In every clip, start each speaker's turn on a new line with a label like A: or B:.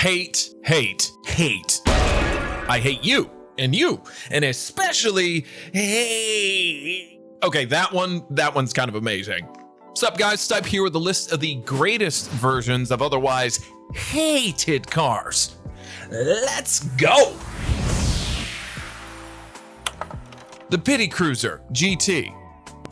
A: hate, hate, hate. I hate you, and especially hate. Okay, that one's kind of amazing. What's up, guys? Stipe here with a list of the greatest versions of otherwise hated cars. Let's go! The Pity Cruiser GT.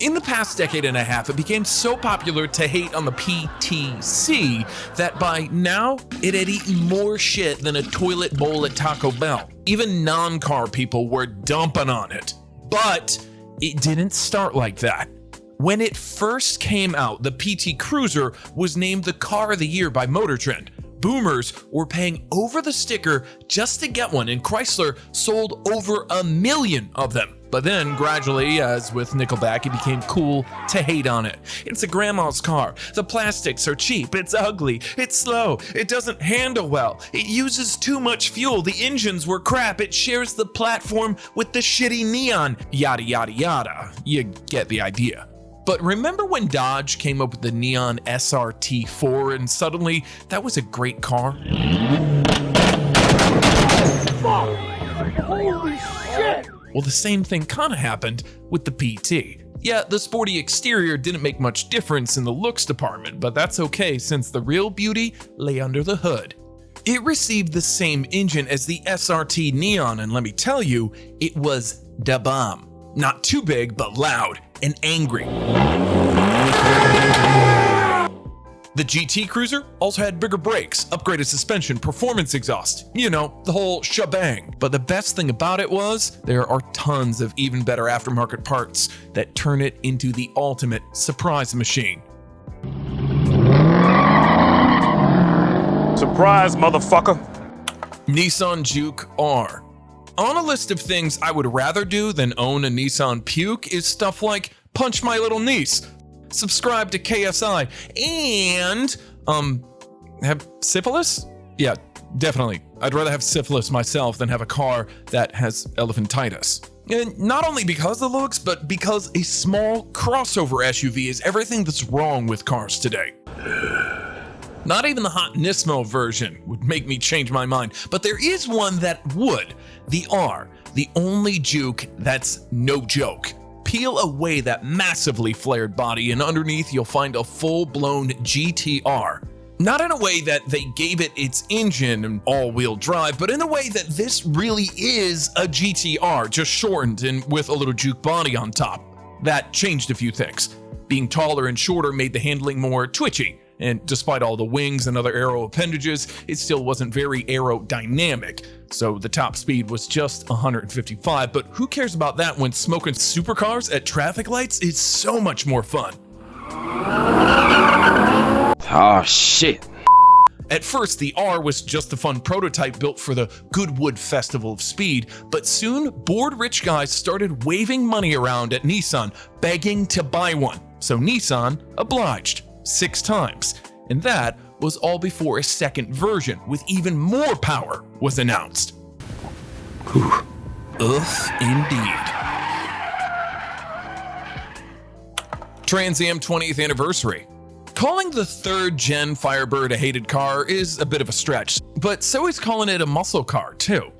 A: In the past decade and a half, it became so popular to hate on the PTC that by now, it had eaten more shit than a toilet bowl at Taco Bell. Even non-car people were dumping on it. But it didn't start like that. When it first came out, the PT Cruiser was named the Car of the Year by Motor Trend. Boomers were paying over the sticker just to get one, and Chrysler sold over 1 million of them. But then, gradually, as with Nickelback, it became cool to hate on it. It's a grandma's car. The plastics are cheap. It's ugly. It's slow. It doesn't handle well. It uses too much fuel. The engines were crap. It shares the platform with the shitty neon. Yada, yada, yada. You get the idea. But remember when Dodge came up with the neon SRT4 and suddenly that was a great car?
B: Holy shit!
A: Well, the same thing kind of happened with the PT. Yeah, the sporty exterior didn't make much difference in the looks department, but that's okay since the real beauty lay under the hood. It received the same engine as the SRT Neon, and let me tell you, it was da bomb. Not too big, but loud and angry. The GT Cruiser also had bigger brakes, upgraded suspension, performance exhaust, you know, the whole shebang. But the best thing about it was there are tons of even better aftermarket parts that turn it into the ultimate surprise machine.
B: Surprise, motherfucker.
A: Nissan Juke R. On a list of things I would rather do than own a Nissan Puke is stuff like punch my little niece, subscribe to KSI, and have syphilis? Yeah, definitely. I'd rather have syphilis myself than have a car that has elephantitis. And not only because of the looks, but because a small crossover SUV is everything that's wrong with cars today. Not even the hot Nismo version would make me change my mind, but there is one that would. The R, the only Juke that's no joke. Peel away that massively flared body and underneath you'll find a full-blown GTR. Not in a way that they gave it its engine and all-wheel drive, but in a way that this really is a GTR, just shortened and with a little Juke body on top. That changed a few things. Being taller and shorter made the handling more twitchy. And despite all the wings and other aero appendages, it still wasn't very aerodynamic. So the top speed was just 155, but who cares about that when smoking supercars at traffic lights is so much more fun?
C: Oh shit.
A: At first, the R was just a fun prototype built for the Goodwood Festival of Speed, but soon bored rich guys started waving money around at Nissan, begging to buy one. So Nissan obliged. 6 times, and that was all before a second version with even more power was announced. Ugh, indeed. Trans Am 20th anniversary. Calling the 3rd gen Firebird a hated car is a bit of a stretch, but so is calling it a muscle car too.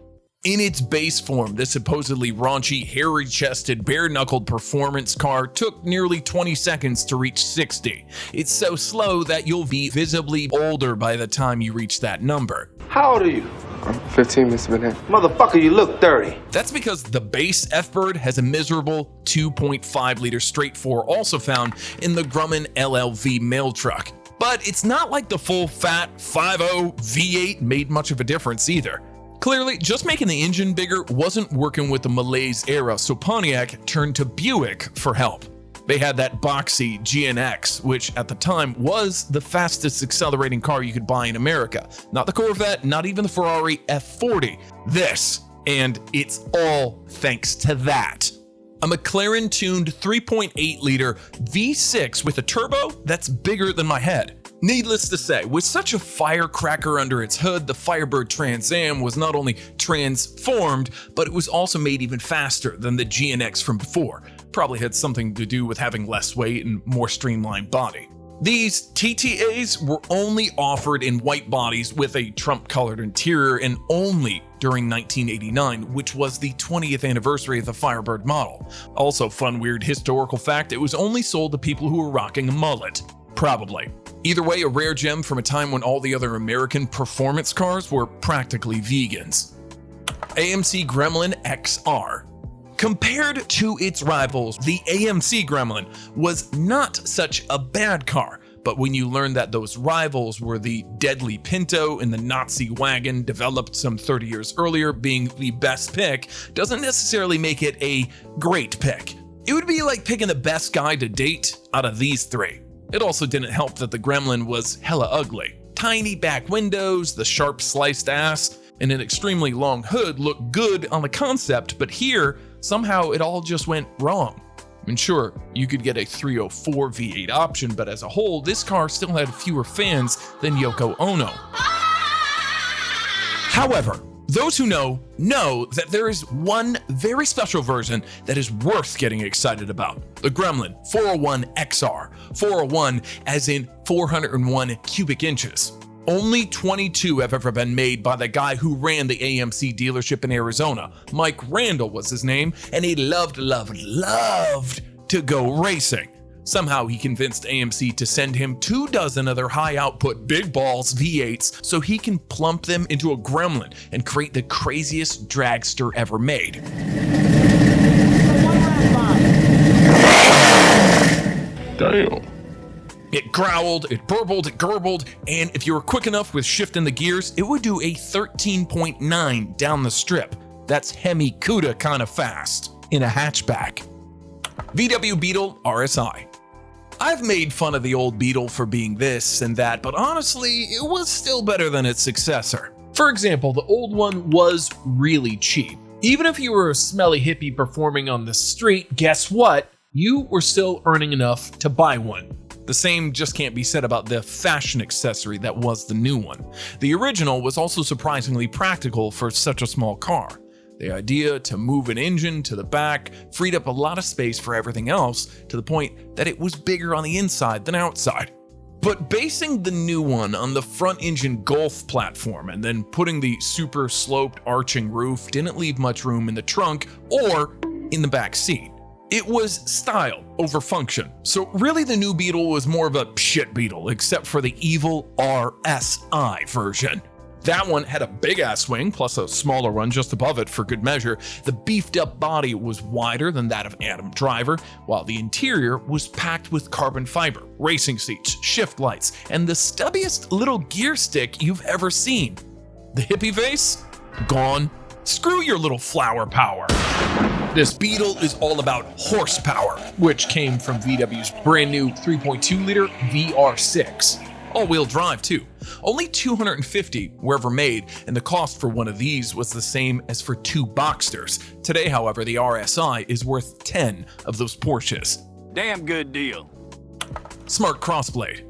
A: In its base form, this supposedly raunchy, hairy-chested, bare-knuckled performance car took nearly 20 seconds to reach 60. It's so slow that you'll be visibly older by the time you reach that number.
D: How old are you?
C: I'm 15, Mr. Bennett.
D: Motherfucker, you look 30.
A: That's because the base F-Bird has a miserable 2.5-liter straight 4 also found in the Grumman LLV mail truck. But it's not like the full fat 5.0 V8 made much of a difference either. Clearly, just making the engine bigger wasn't working with the malaise era, so Pontiac turned to Buick for help. They had that boxy GNX, which at the time was the fastest accelerating car you could buy in America. Not the Corvette, not even the Ferrari F40. This, and it's all thanks to that. A McLaren-tuned 3.8-liter V6 with a turbo that's bigger than my head. Needless to say, with such a firecracker under its hood, the Firebird Trans Am was not only transformed, but it was also made even faster than the GNX from before. Probably had something to do with having less weight and more streamlined body. These TTAs were only offered in white bodies with a Trump-colored interior and only during 1989, which was the 20th anniversary of the Firebird model. Also, fun weird historical fact, it was only sold to people who were rocking a mullet. Probably. Either way, a rare gem from a time when all the other American performance cars were practically vegans. AMC Gremlin XR. Compared to its rivals, the AMC Gremlin was not such a bad car, but when you learn that those rivals were the deadly Pinto and the Nazi wagon developed some 30 years earlier being the best pick, doesn't necessarily make it a great pick. It would be like picking the best guy to date out of these three. It also didn't help that the Gremlin was hella ugly. Tiny back windows, the sharp sliced ass, and an extremely long hood looked good on the concept, but here, somehow it all just went wrong. And sure, you could get a 304 V8 option, but as a whole, this car still had fewer fans than Yoko Ono. However, those who know that there is one very special version that is worth getting excited about. The Gremlin 401 XR. 401 as in 401 cubic inches. Only 22 have ever been made by the guy who ran the AMC dealership in Arizona. Mike Randall was his name, and he loved to go racing. Somehow he convinced AMC to send him 24 other high-output big balls V8s so he can plump them into a Gremlin and create the craziest dragster ever made.
C: Damn.
A: It growled, it burbled, it gurgled, and if you were quick enough with shifting the gears, it would do a 13.9 down the strip. That's Hemi Cuda kind of fast in a hatchback. VW Beetle RSI. I've made fun of the old Beetle for being this and that, but honestly, it was still better than its successor. For example, the old one was really cheap. Even if you were a smelly hippie performing on the street, guess what? You were still earning enough to buy one. The same just can't be said about the fashion accessory that was the new one. The original was also surprisingly practical for such a small car. The idea to move an engine to the back freed up a lot of space for everything else, to the point that it was bigger on the inside than outside. But basing the new one on the front engine Golf platform and then putting the super sloped arching roof didn't leave much room in the trunk or in the back seat. It was style over function. So really the new Beetle was more of a shit Beetle, except for the evil RSI version. That one had a big ass wing plus a smaller one just above it for good measure. The beefed up body was wider than that of Adam Driver, while the interior was packed with carbon fiber, racing seats, shift lights, and the stubbiest little gear stick you've ever seen. The hippie face? Gone. Screw your little flower power. This Beetle is all about horsepower, which came from VW's brand new 3.2 liter VR6. All-wheel drive too. Only 250 were ever made, and the cost for one of these was the same as for 2 Boxsters. Today, however, the RSI is worth 10 of those Porsches.
B: Damn good deal.
A: Smart Crossblade.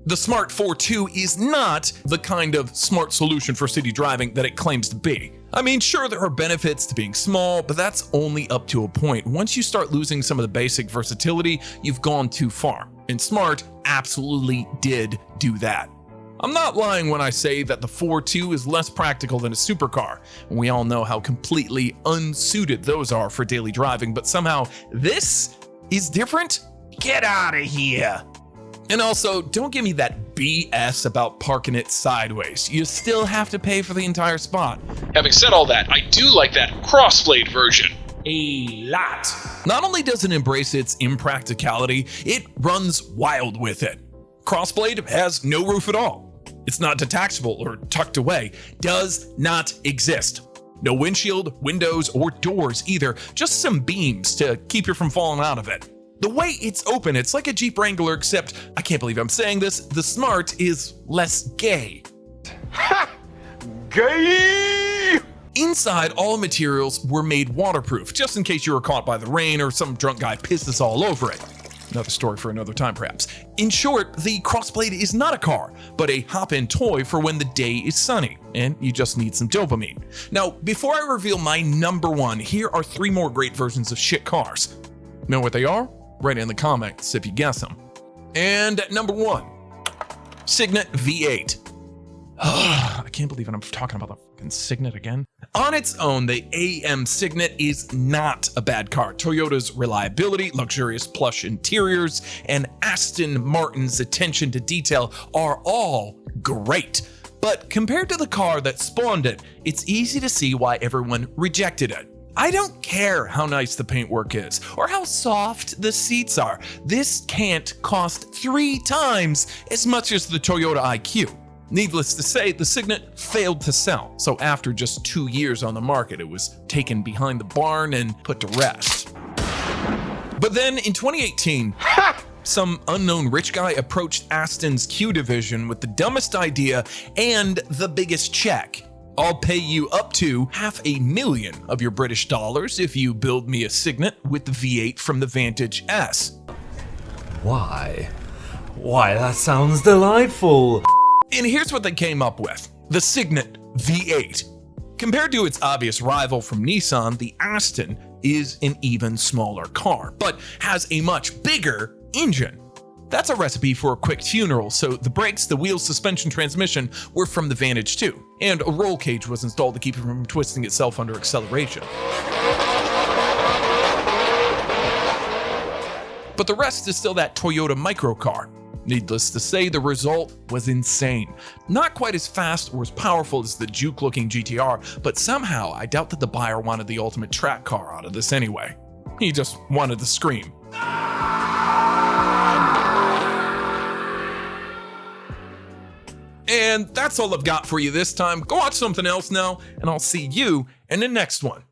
A: The Smart 4.2 is not the kind of smart solution for city driving that it claims to be. I mean, sure, there are benefits to being small, but that's only up to a point. Once you start losing some of the basic versatility, you've gone too far. And Smart absolutely did do that. I'm not lying when I say that the 4.2 is less practical than a supercar, and we all know how completely unsuited those are for daily driving, but somehow this is different? Get out of here! And also, don't give me that BS about parking it sideways. You still have to pay for the entire spot. Having said all that, I do like that Crossblade version a lot. Not only does it embrace its impracticality, it runs wild with it. Crossblade has no roof at all. It's not detachable or tucked away. Does not exist. No windshield, windows, or doors either. Just some beams to keep you from falling out of it. The way it's open, it's like a Jeep Wrangler, except, I can't believe I'm saying this, the Smart is less gay.
B: Ha! Gay!
A: Inside, all materials were made waterproof, just in case you were caught by the rain or some drunk guy pisses all over it. Another story for another time, perhaps. In short, the Crossblade is not a car, but a hop-in toy for when the day is sunny, and you just need some dopamine. Now, before I reveal my number one, here are 3 more great versions of shit cars. Know what they are? Write in the comments if you guess them. And at number 1, Signet V8. I can't believe I'm talking about the fucking Signet again. On its own, the AM Signet is not a bad car. Toyota's reliability, luxurious plush interiors, and Aston Martin's attention to detail are all great. But compared to the car that spawned it, it's easy to see why everyone rejected it. I don't care how nice the paintwork is or how soft the seats are. This can't cost 3 times as much as the Toyota IQ. Needless to say, the Signet failed to sell, so after just 2 years on the market, it was taken behind the barn and put to rest. But then in 2018, some unknown rich guy approached Aston's Q division with the dumbest idea and the biggest check. I'll pay you up to $500,000 of your British dollars if you build me a Signet with the V8 from the Vantage S.
E: Why? Why, that sounds delightful.
A: And here's what they came up with. The Signet V8. Compared to its obvious rival from Nissan, the Aston is an even smaller car, but has a much bigger engine. That's a recipe for a quick funeral, so the brakes, the wheels, suspension, transmission were from the Vantage 2, and a roll cage was installed to keep it from twisting itself under acceleration. But the rest is still that Toyota microcar. Needless to say, the result was insane. Not quite as fast or as powerful as the juke-looking GTR, but somehow I doubt that the buyer wanted the ultimate track car out of this anyway. He just wanted to scream. And that's all I've got for you this time. Go watch something else now, and I'll see you in the next one.